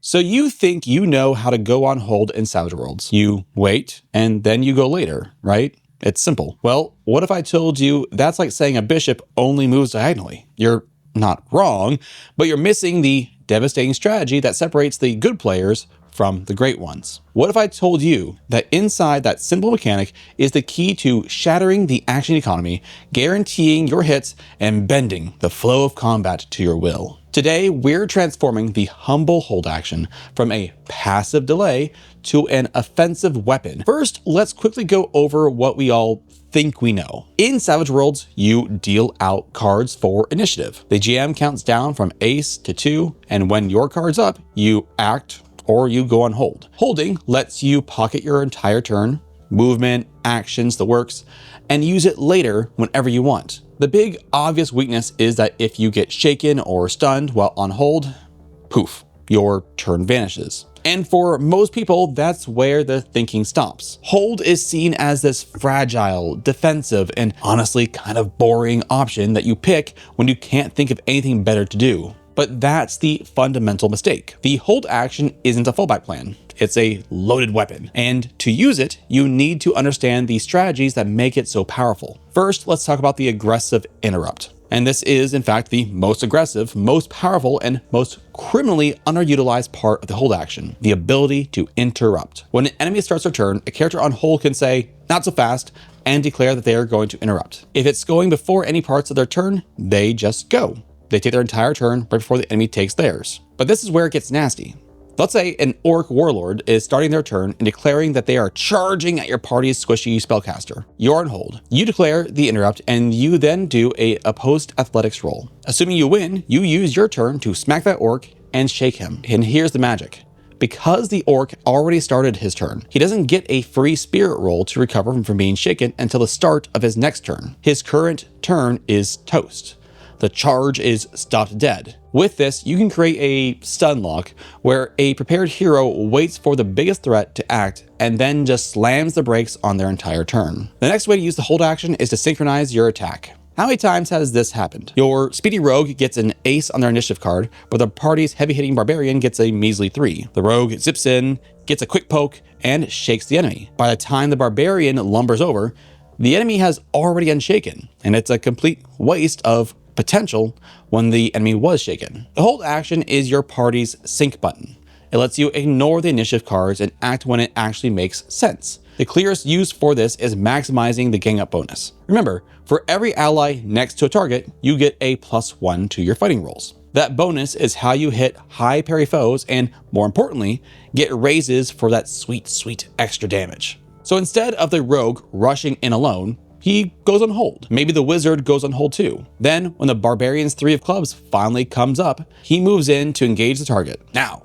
So you think you know how to go on hold in Savage Worlds. You wait, and then you go later, right? It's simple. Well, what if I told you that's like saying a bishop only moves diagonally? You're not wrong, but you're missing the devastating strategy that separates the good players from the great ones. What if I told you that inside that simple mechanic is the key to shattering the action economy, guaranteeing your hits, and bending the flow of combat to your will? Today, we're transforming the humble hold action from a passive delay to an offensive weapon. First, let's quickly go over what we all think we know. In Savage Worlds, you deal out cards for initiative. The GM counts down from ace to 2, and when your card's up, you act or you go on hold. Holding lets you pocket your entire turn, movement, actions, the works, and use it later whenever you want. The big obvious weakness is that if you get shaken or stunned while on hold, poof, your turn vanishes. And for most people, that's where the thinking stops. Hold is seen as this fragile, defensive, and honestly kind of boring option that you pick when you can't think of anything better to do. But that's the fundamental mistake. The hold action isn't a fallback plan. It's a loaded weapon. And to use it, you need to understand the strategies that make it so powerful. First, let's talk about the aggressive interrupt. And this is, in fact, the most aggressive, most powerful, and most criminally underutilized part of the hold action, the ability to interrupt. When an enemy starts their turn, a character on hold can say, "Not so fast," and declare that they are going to interrupt. If it's going before any parts of their turn, they just go. They take their entire turn right before the enemy takes theirs. But this is where it gets nasty. Let's say an orc warlord is starting their turn and declaring that they are charging at your party's squishy spellcaster. You're on hold. You declare the interrupt, and you then do a post athletics roll. Assuming you win, you use your turn to smack that orc and shake him. And here's the magic. Because the orc already started his turn, he doesn't get a free spirit roll to recover from being shaken until the start of his next turn. His current turn is toast. The charge is stopped dead. With this, you can create a stun lock where a prepared hero waits for the biggest threat to act and then just slams the brakes on their entire turn. The next way to use the hold action is to synchronize your attack. How many times has this happened? Your speedy rogue gets an ace on their initiative card, but the party's heavy-hitting barbarian gets a measly 3. The rogue zips in, gets a quick poke, and shakes the enemy. By the time the barbarian lumbers over, the enemy has already unshaken, and it's a complete waste of potential when the enemy was shaken. The hold action is your party's sync button. It lets you ignore the initiative cards and act when it actually makes sense. The clearest use for this is maximizing the gang up bonus. Remember, for every ally next to a target, you get a +1 to your fighting rolls. That bonus is how you hit high parry foes and, more importantly, get raises for that sweet, sweet extra damage. So instead of the rogue rushing in alone, he goes on hold. Maybe the wizard goes on hold too. Then, when the barbarian's 3 of clubs finally comes up, he moves in to engage the target. Now,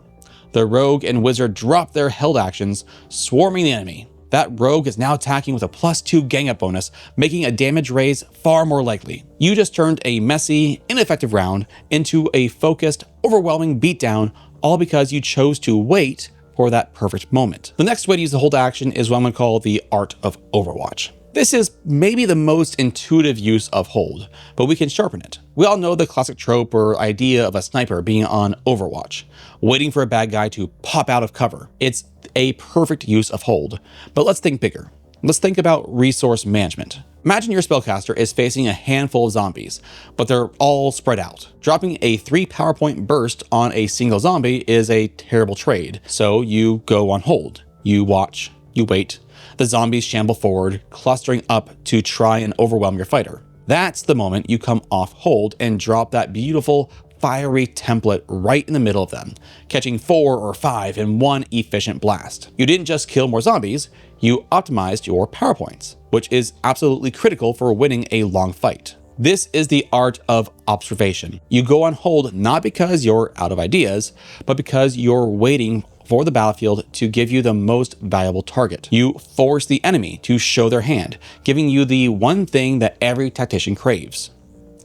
the rogue and wizard drop their held actions, swarming the enemy. That rogue is now attacking with a +2 gang up bonus, making a damage raise far more likely. You just turned a messy, ineffective round into a focused, overwhelming beatdown, all because you chose to wait for that perfect moment. The next way to use the hold action is what I'm gonna call the art of Overwatch. This is maybe the most intuitive use of hold, but we can sharpen it. We all know the classic trope or idea of a sniper being on Overwatch, waiting for a bad guy to pop out of cover. It's a perfect use of hold, but let's think bigger. Let's think about resource management. Imagine your spellcaster is facing a handful of zombies, but they're all spread out. Dropping a 3 power point burst on a single zombie is a terrible trade, so you go on hold. You watch, you wait. The zombies shamble forward, clustering up to try and overwhelm your fighter. That's the moment you come off hold and drop that beautiful, fiery template right in the middle of them, catching 4 or 5 in one efficient blast. You didn't just kill more zombies, you optimized your power points, which is absolutely critical for winning a long fight. This is the art of observation. You go on hold not because you're out of ideas, but because you're waiting for the battlefield to give you the most valuable target. You force the enemy to show their hand, giving you the one thing that every tactician craves: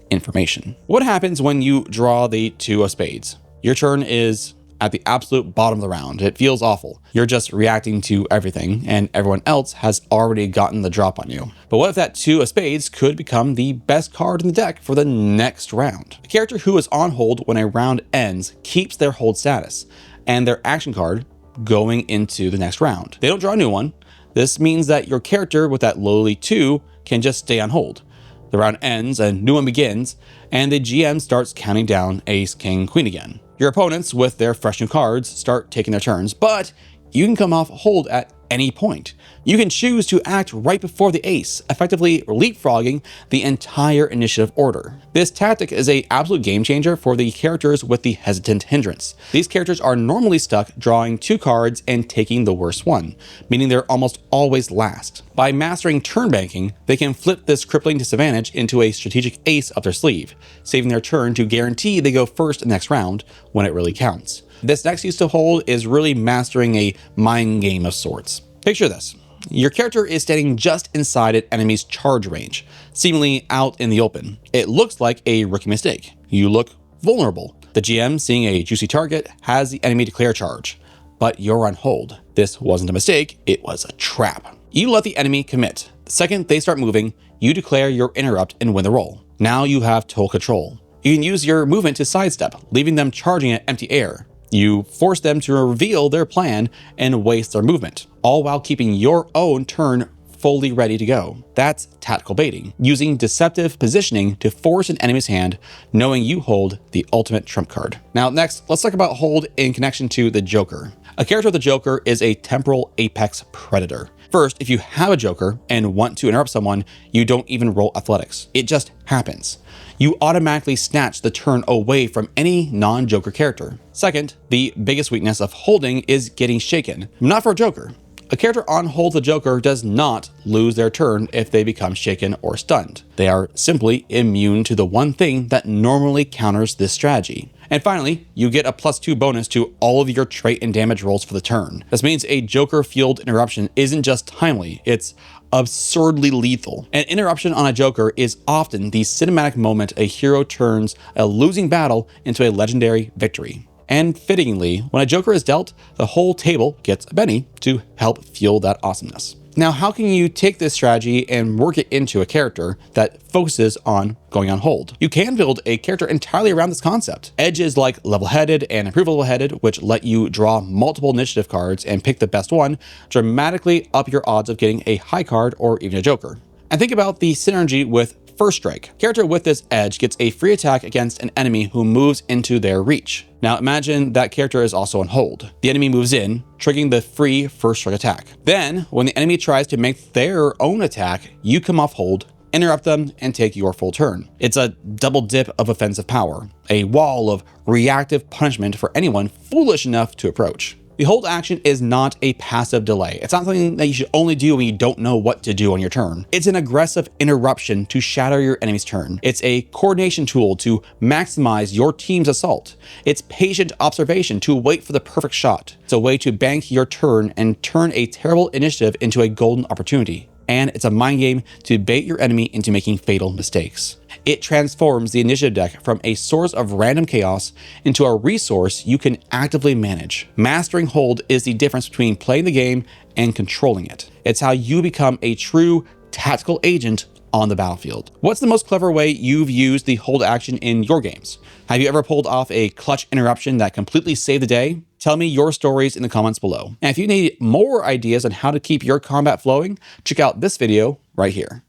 information. What happens when you draw the 2 of spades? Your turn is at the absolute bottom of the round. It feels awful. You're just reacting to everything, and everyone else has already gotten the drop on you. But what if that 2 of spades could become the best card in the deck for the next round? A character who is on hold when a round ends keeps their hold status, and their action card going into the next round. They don't draw a new one. This means that your character with that lowly 2 can just stay on hold. The round ends, a new one begins, and the GM starts counting down ace, king, queen again. Your opponents with their fresh new cards start taking their turns, but you can come off hold at any point. You can choose to act right before the ace, effectively leapfrogging the entire initiative order. This tactic is an absolute game changer for the characters with the hesitant hindrance. These characters are normally stuck drawing 2 cards and taking the worst one, meaning they're almost always last. By mastering turn banking, they can flip this crippling disadvantage into a strategic ace up their sleeve, saving their turn to guarantee they go first in the next round when it really counts. This next use to hold is really mastering a mind game of sorts. Picture this. Your character is standing just inside an enemy's charge range, seemingly out in the open. It looks like a rookie mistake. You look vulnerable. The GM, seeing a juicy target, has the enemy declare charge, but you're on hold. This wasn't a mistake, it was a trap. You let the enemy commit. The second they start moving, you declare your interrupt and win the roll. Now you have total control. You can use your movement to sidestep, leaving them charging at empty air. You force them to reveal their plan and waste their movement, all while keeping your own turn fully ready to go. That's tactical baiting, using deceptive positioning to force an enemy's hand, knowing you hold the ultimate trump card. Now next, let's talk about hold in connection to the Joker. A character with the Joker is a temporal apex predator. First, if you have a Joker and want to interrupt someone, you don't even roll athletics. It just happens. You automatically snatch the turn away from any non-Joker character. Second, the biggest weakness of holding is getting shaken. Not for a Joker. A character on hold the Joker does not lose their turn if they become shaken or stunned. They are simply immune to the one thing that normally counters this strategy. And finally, you get a +2 bonus to all of your trait and damage rolls for the turn. This means a Joker fueled interruption isn't just timely, it's absurdly lethal. An interruption on a Joker is often the cinematic moment a hero turns a losing battle into a legendary victory. And fittingly, when a Joker is dealt, the whole table gets a Benny to help fuel that awesomeness. Now, how can you take this strategy and work it into a character that focuses on going on hold? You can build a character entirely around this concept. Edges like level-headed and improved level-headed, which let you draw multiple initiative cards and pick the best one, dramatically up your odds of getting a high card or even a Joker. And think about the synergy with First Strike. Character with this edge gets a free attack against an enemy who moves into their reach. Now imagine that character is also on hold. The enemy moves in, triggering the free First Strike attack. Then, when the enemy tries to make their own attack, you come off hold, interrupt them, and take your full turn. It's a double dip of offensive power, a wall of reactive punishment for anyone foolish enough to approach. The hold action is not a passive delay. It's not something that you should only do when you don't know what to do on your turn. It's an aggressive interruption to shatter your enemy's turn. It's a coordination tool to maximize your team's assault. It's patient observation to wait for the perfect shot. It's a way to bank your turn and turn a terrible initiative into a golden opportunity. And it's a mind game to bait your enemy into making fatal mistakes. It transforms the initiative deck from a source of random chaos into a resource you can actively manage. Mastering hold is the difference between playing the game and controlling it. It's how you become a true tactical agent on the battlefield. What's the most clever way you've used the hold action in your games? Have you ever pulled off a clutch interruption that completely saved the day? Tell me your stories in the comments below. And if you need more ideas on how to keep your combat flowing, check out this video right here.